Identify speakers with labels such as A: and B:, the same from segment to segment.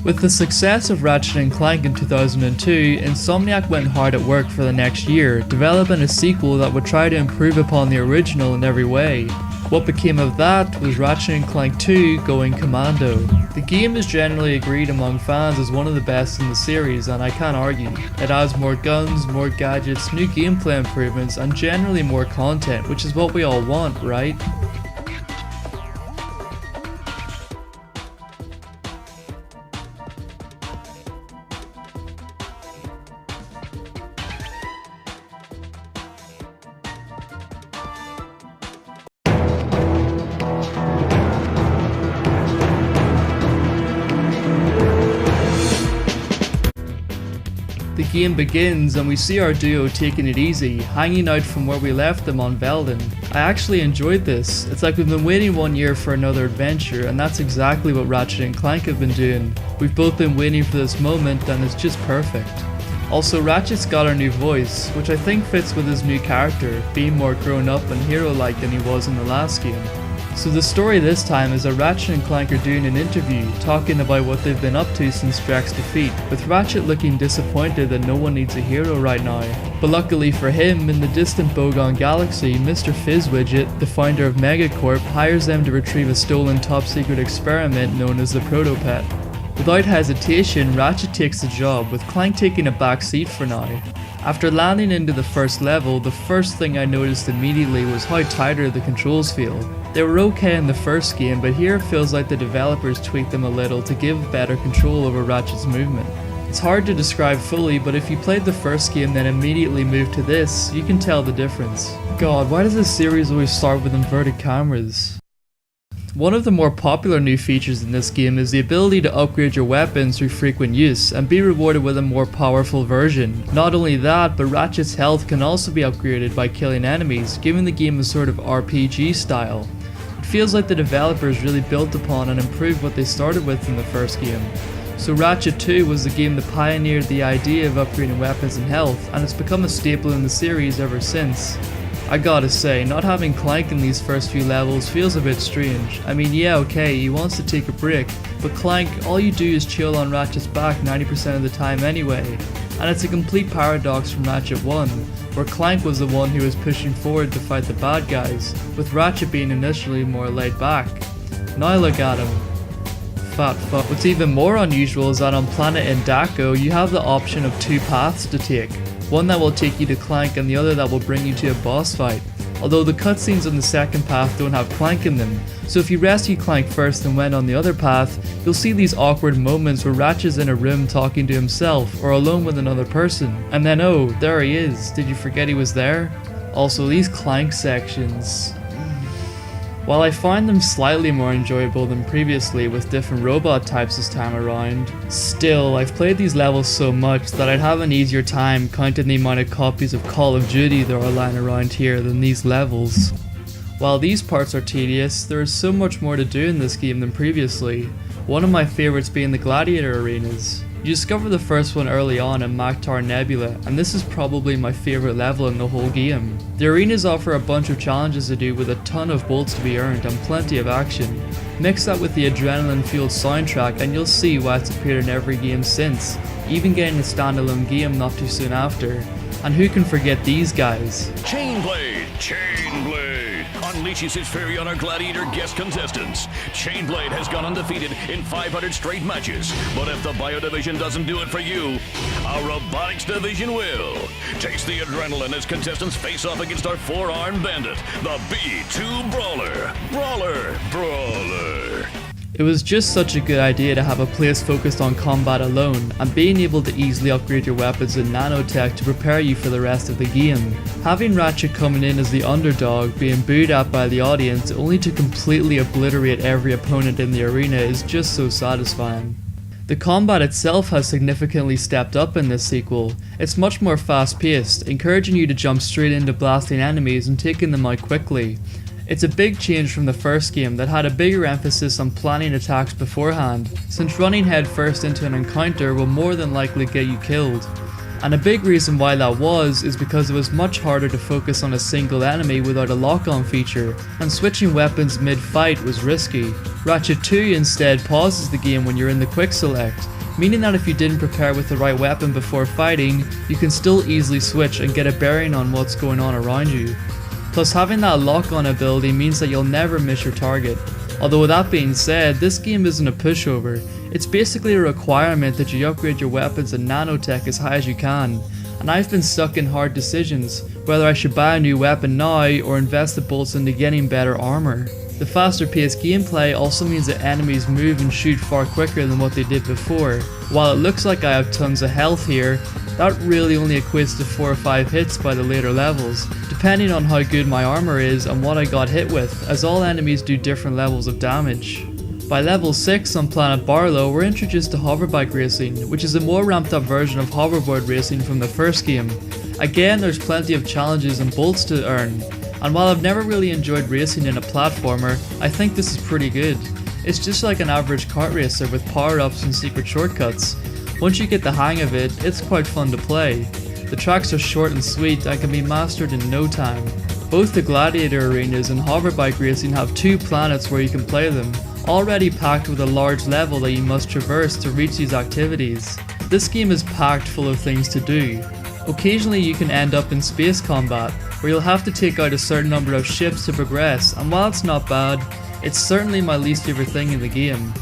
A: With the success of Ratchet and Clank in 2002, Insomniac went hard at work for the next year, developing a sequel that would try to improve upon the original in every way. What became of that was Ratchet and Clank 2 going commando. The game is generally agreed among fans as one of the best in the series, and I can't argue. It adds more guns, more gadgets, new gameplay improvements, and generally more content, which is what we all want, right? The game begins and we see our duo taking it easy, hanging out from where we left them on Velden. I actually enjoyed this. It's like we've been waiting 1 year for another adventure, and that's exactly what Ratchet and Clank have been doing. We've both been waiting for this moment and it's just perfect. Also, Ratchet's got our new voice, which I think fits with his new character, being more grown up and hero-like than he was in the last game. So the story this time is that Ratchet and Clank are doing an interview, talking about what they've been up to since Drek's defeat, with Ratchet looking disappointed that no one needs a hero right now. But luckily for him, in the distant Bogon galaxy, Mr. Fizzwidget, the founder of Megacorp, hires them to retrieve a stolen top-secret experiment known as the Protopet. Without hesitation, Ratchet takes the job, with Clank taking a back seat for now. After landing into the first level, the first thing I noticed immediately was how tighter the controls feel. They were okay in the first game, but here it feels like the developers tweaked them a little to give better control over Ratchet's movement. It's hard to describe fully, but if you played the first game then immediately moved to this, you can tell the difference. God, why does this series always start with inverted cameras? One of the more popular new features in this game is the ability to upgrade your weapons through frequent use and be rewarded with a more powerful version. Not only that, but Ratchet's health can also be upgraded by killing enemies, giving the game a sort of RPG style. It feels like the developers really built upon and improved what they started with in the first game. So Ratchet 2 was the game that pioneered the idea of upgrading weapons and health, and it's become a staple in the series ever since. I gotta say, not having Clank in these first few levels feels a bit strange. I mean, yeah, okay, he wants to take a break, but Clank, all you do is chill on Ratchet's back 90% of the time anyway. And it's a complete paradox from Ratchet 1, where Clank was the one who was pushing forward to fight the bad guys, with Ratchet being initially more laid back. Now look at him. Fat fuck. What's even more unusual is that on Planet Endako, you have the option of two paths to take. One that will take you to Clank and the other that will bring you to a boss fight. Although the cutscenes on the second path don't have Clank in them, so if you rescue Clank first and went on the other path, you'll see these awkward moments where Ratchet's in a room talking to himself or alone with another person, and then oh, there he is, did you forget he was there? Also, these Clank sections. While I find them slightly more enjoyable than previously with different robot types this time around, still, I've played these levels so much that I'd have an easier time counting the amount of copies of Call of Duty there are lying around here than these levels. While these parts are tedious, there is so much more to do in this game than previously, one of my favourites being the gladiator arenas. You discover the first one early on in Maktar Nebula, and this is probably my favourite level in the whole game. The arenas offer a bunch of challenges to do with a ton of bolts to be earned and plenty of action. Mix that with the adrenaline fueled soundtrack and you'll see why it's appeared in every game since, even getting a standalone game not too soon after. And who can forget these guys?
B: Chainblade! Chainblade! Unleashes his fury on our gladiator guest contestants. Chainblade has gone undefeated in 500 straight matches, but if the Bio Division doesn't do it for you, our Robotics Division will. Taste the adrenaline as contestants face off against our four-armed bandit, the B2 Brawler. Brawler.
A: It was just such a good idea to have a place focused on combat alone, and being able to easily upgrade your weapons in nanotech to prepare you for the rest of the game. Having Ratchet coming in as the underdog, being booed at by the audience, only to completely obliterate every opponent in the arena is just so satisfying. The combat itself has significantly stepped up in this sequel. It's much more fast paced, encouraging you to jump straight into blasting enemies and taking them out quickly. It's a big change from the first game that had a bigger emphasis on planning attacks beforehand, since running headfirst into an encounter will more than likely get you killed. And a big reason why that was is because it was much harder to focus on a single enemy without a lock-on feature, and switching weapons mid-fight was risky. Ratchet 2 instead pauses the game when you're in the quick select, meaning that if you didn't prepare with the right weapon before fighting, you can still easily switch and get a bearing on what's going on around you. Plus, having that lock-on ability means that you'll never miss your target. Although with that being said, this game isn't a pushover. It's basically a requirement that you upgrade your weapons and nanotech as high as you can, and I've been stuck in hard decisions, whether I should buy a new weapon now or invest the bolts into getting better armor. The faster paced gameplay also means that enemies move and shoot far quicker than what they did before. While it looks like I have tons of health here, that really only equates to 4 or 5 hits by the later levels, depending on how good my armor is and what I got hit with, as all enemies do different levels of damage. By level 6 on planet Barlow, we're introduced to hoverbike racing, which is a more ramped up version of hoverboard racing from the first game. Again, there's plenty of challenges and bolts to earn, and while I've never really enjoyed racing in a platformer, I think this is pretty good. It's just like an average kart racer with power-ups and secret shortcuts. Once you get the hang of it, it's quite fun to play. The tracks are short and sweet and can be mastered in no time. Both the gladiator arenas and hoverbike racing have 2 planets where you can play them, already packed with a large level that you must traverse to reach these activities. This game is packed full of things to do. Occasionally you can end up in space combat, where you'll have to take out a certain number of ships to progress, and while it's not bad, it's certainly my least favorite thing in the game.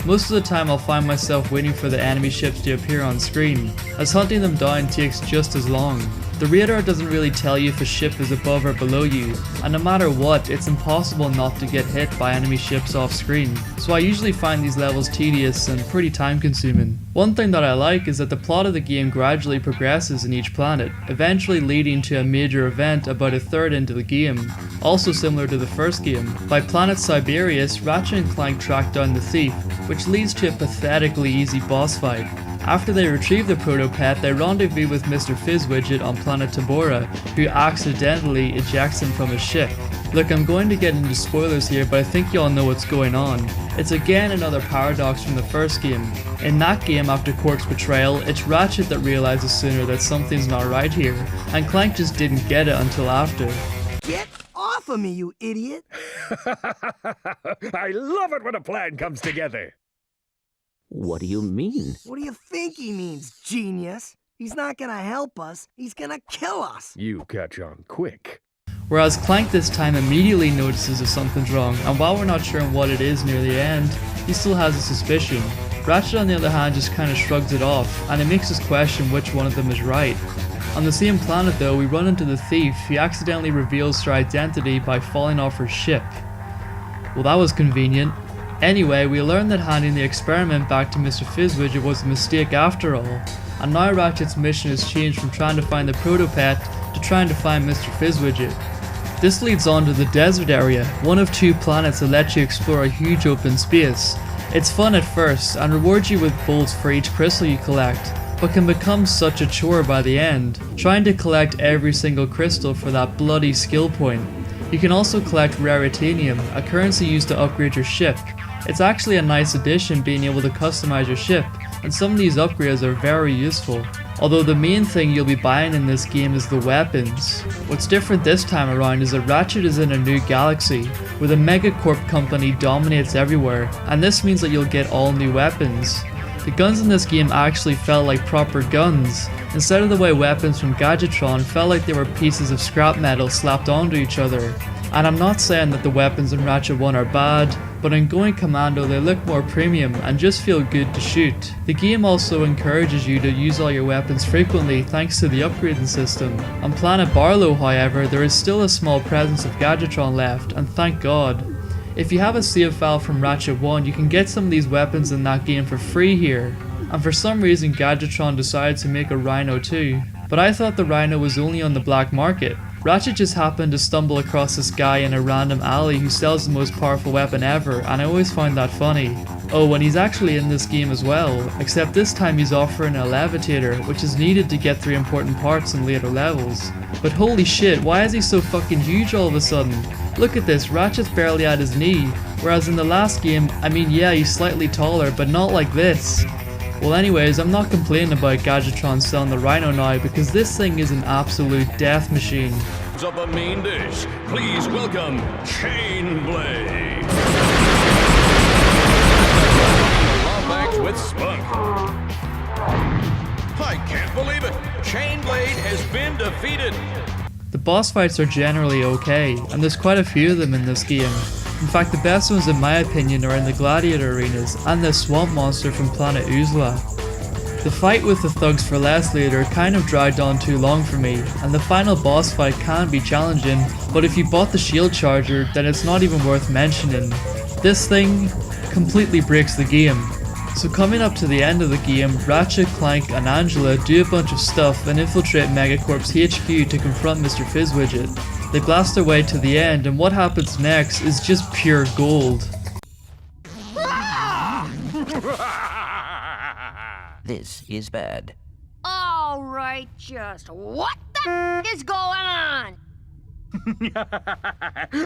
A: Most of the time I'll find myself waiting for the enemy ships to appear on screen, as hunting them down takes just as long. The radar doesn't really tell you if a ship is above or below you, and no matter what, it's impossible not to get hit by enemy ships off screen, so I usually find these levels tedious and pretty time consuming. One thing that I like is that the plot of the game gradually progresses in each planet, eventually leading to a major event about a third into the game, also similar to the first game. By planet Siberius, Ratchet and Clank track down the thief, which leads to a pathetically easy boss fight. After they retrieve the proto-pet, they rendezvous with Mr. Fizzwidget on planet Tabora, who accidentally ejects him from his ship. Look, I'm going to get into spoilers here, but I think y'all know what's going on. It's again another paradox from the first game. In that game, after Quark's betrayal, it's Ratchet that realizes sooner that something's not right here, and Clank just didn't get it until after.
C: Get off of me, you idiot!
D: I love it when a plan comes together.
E: What do you mean?
C: What do you think he means, genius? He's not gonna help us, he's gonna kill us!
D: You catch on quick.
A: Whereas Clank this time immediately notices if something's wrong, and while we're not sure what it is near the end, he still has a suspicion. Ratchet on the other hand just kinda shrugs it off, and it makes us question which one of them is right. On the same planet though, we run into the thief, who accidentally reveals her identity by falling off her ship. Well, that was convenient. Anyway, we learn that handing the experiment back to Mr. Fizzwidget was a mistake after all, and now Ratchet's mission has changed from trying to find the proto-pet to trying to find Mr. Fizzwidget. This leads on to the desert area, one of 2 planets that let you explore a huge open space. It's fun at first, and rewards you with bolts for each crystal you collect, but can become such a chore by the end, trying to collect every single crystal for that bloody skill point. You can also collect raritanium, a currency used to upgrade your ship. It's actually a nice addition being able to customize your ship, and some of these upgrades are very useful. Although the main thing you'll be buying in this game is the weapons. What's different this time around is that Ratchet is in a new galaxy, where the megacorp company dominates everywhere, and this means that you'll get all new weapons. The guns in this game actually felt like proper guns, instead of the way weapons from Gadgetron felt like they were pieces of scrap metal slapped onto each other. And I'm not saying that the weapons in Ratchet 1 are bad, but in Going Commando they look more premium and just feel good to shoot. The game also encourages you to use all your weapons frequently thanks to the upgrading system. On planet Barlow however, there is still a small presence of Gadgetron left, and thank God. If you have a save file from Ratchet 1, you can get some of these weapons in that game for free here. And for some reason Gadgetron decided to make a Rhino too, but I thought the Rhino was only on the black market. Ratchet just happened to stumble across this guy in a random alley who sells the most powerful weapon ever, and I always find that funny. Oh, and he's actually in this game as well, except this time he's offering a levitator, which is needed to get through important parts in later levels. But holy shit, why is he so fucking huge all of a sudden? Look at this, Ratchet's barely at his knee, whereas in the last game, I mean yeah, he's slightly taller, but not like this. Well anyways, I'm not complaining about Gadgetron selling the Rhino now because this thing is an absolute death machine.
B: Up a main dish, please welcome Chain Blade. Lombax with spunk. I can't believe it. Chain Blade has been defeated.
A: The boss fights are generally okay, and there's quite a few of them in this game. In fact, the best ones in my opinion are in the gladiator arenas and the swamp monster from Planet Oozla. The fight with the Thugs for Less leader kind of dragged on too long for me, and the final boss fight can be challenging, but if you bought the shield charger then it's not even worth mentioning. This thing completely breaks the game. So coming up to the end of the game, Ratchet, Clank and Angela do a bunch of stuff and infiltrate Megacorp's HQ to confront Mr. Fizzwidget. They blast their way to the end and what happens next is just pure gold.
E: This is bad.
F: Alright, just what the is going on?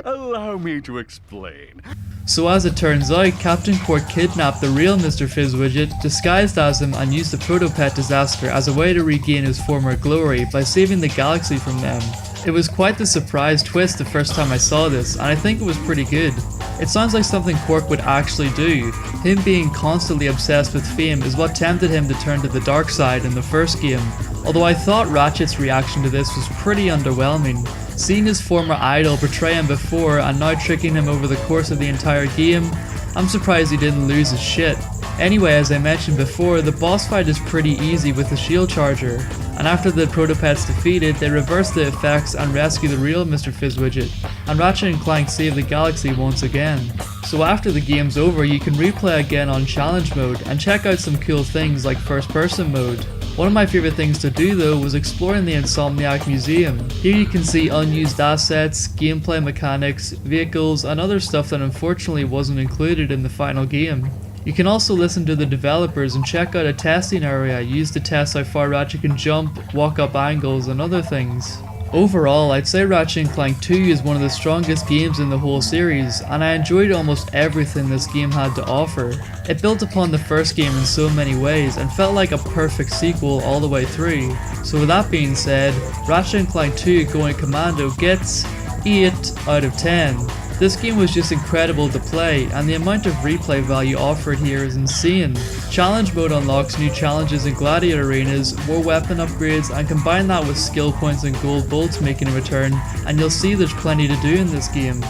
D: Allow me to explain.
A: So as it turns out, Captain Quark kidnapped the real Mr. Fizzwidget, disguised as him and used the Protopet disaster as a way to regain his former glory by saving the galaxy from them. It was quite the surprise twist the first time I saw this, and I think it was pretty good. It sounds like something Quark would actually do. Him being constantly obsessed with fame is what tempted him to turn to the dark side in the first game, although I thought Ratchet's reaction to this was pretty underwhelming. Seeing his former idol betray him before and now tricking him over the course of the entire game, I'm surprised he didn't lose his shit. Anyway, as I mentioned before, the boss fight is pretty easy with the shield charger, and after the Protopet's defeated, they reverse the effects and rescue the real Mr. Fizzwidget, and Ratchet and Clank save the galaxy once again. So after the game's over, you can replay again on challenge mode and check out some cool things like first person mode. One of my favourite things to do though was exploring the Insomniac Museum. Here you can see unused assets, gameplay mechanics, vehicles and other stuff that unfortunately wasn't included in the final game. You can also listen to the developers and check out a testing area used to test how far Ratchet can jump, walk up angles and other things. Overall, I'd say Ratchet and Clank 2 is one of the strongest games in the whole series, and I enjoyed almost everything this game had to offer. It built upon the first game in so many ways and felt like a perfect sequel all the way through. So with that being said, Ratchet and Clank 2 Going Commando gets 8 out of 10. This game was just incredible to play, and the amount of replay value offered here is insane. Challenge mode unlocks new challenges in gladiator arenas, more weapon upgrades, and combine that with skill points and gold bolts making a return, and you'll see there's plenty to do in this game.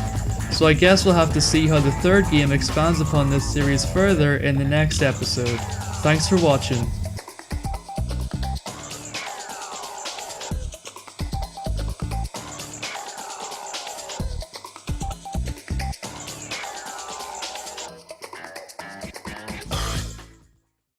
A: So I guess we'll have to see how the third game expands upon this series further in the next episode. Thanks for watching.